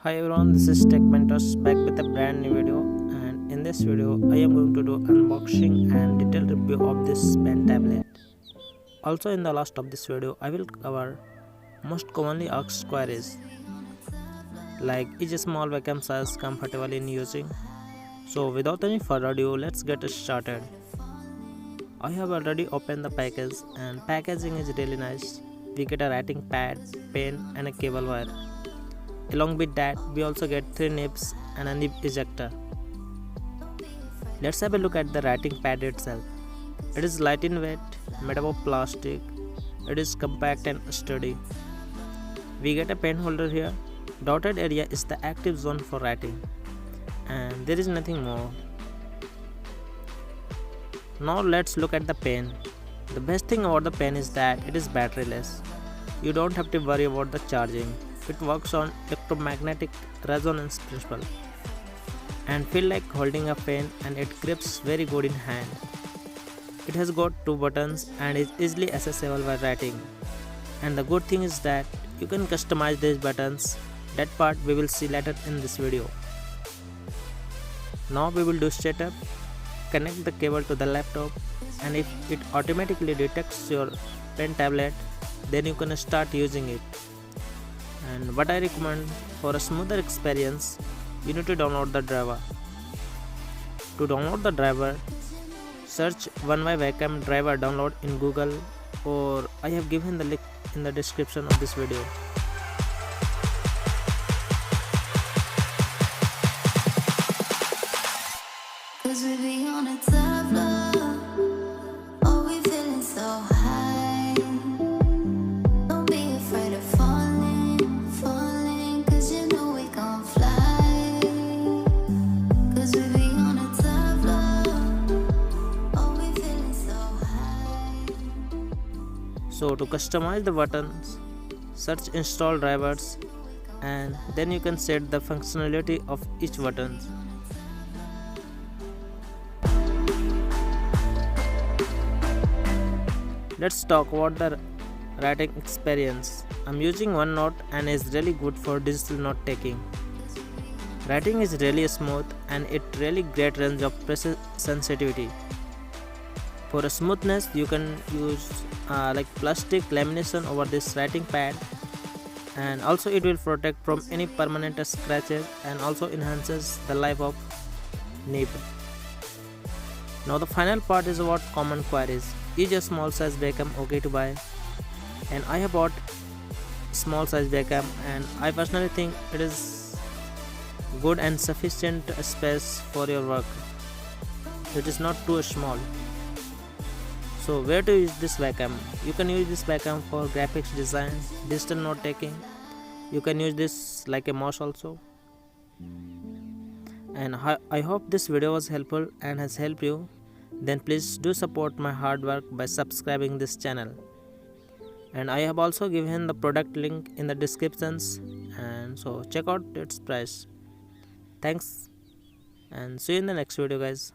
Hi everyone, this is Tech Mentors back with a brand new video, and in this video I am going to do unboxing and detailed review of this pen tablet. Also in the last of this video I will cover most commonly asked queries like is a small vacuum size comfortable in using. So without any further ado, let's get started. I have already opened the package and packaging is really nice. We get a writing pad, pen and a cable wire. Along with that, we also get 3 nibs and a nib ejector. Let's have a look at the writing pad itself. It is light in weight, made up of plastic. It is compact and sturdy. We get a pen holder here. Dotted area is the active zone for writing. And there is nothing more. Now let's look at the pen. The best thing about the pen is that it is batteryless. You don't have to worry about the charging. It works on electromagnetic resonance principle and feel like holding a pen, and it grips very good in hand. It has got 2 buttons and is easily accessible while writing. And the good thing is that you can customize these buttons. That part we will see later in this video. Now we will do setup. Connect the cable to the laptop, and if it automatically detects your pen tablet, then you can start using it. And what I recommend for a smoother experience, you need to download the driver. To download the driver, search 1Y Vacuum driver download in Google, or I have given the link in the description of this video. Cause we be on a tough love. Oh, we feeling so high. Don't be afraid of falling, cause you know we gon' fly. Cause we be on a tough love. Oh, we feeling so high. So to customize the buttons, search install drivers, and then you can set the functionality of each button. Let's talk about the writing experience. I'm using OneNote and is really good for digital note taking. Writing is really smooth and it really great range of pressure sensitivity. For a smoothness, you can use like plastic lamination over this writing pad, and also it will protect from any permanent scratches and also enhances the life of nib. Now the final part is about common queries. Is a small size vacuum okay to buy? And I have bought small size vacuum, and I personally think it is good and sufficient space for your work. It is not too small. So where to use this vacuum? You can use this vacuum for graphics design, digital note taking. You can use this like a mouse also. And I hope this video was helpful and has helped you. Then please do support my hard work by subscribing this channel. And I have also given the product link in the descriptions, and so check out its price. Thanks and see you in the next video, guys.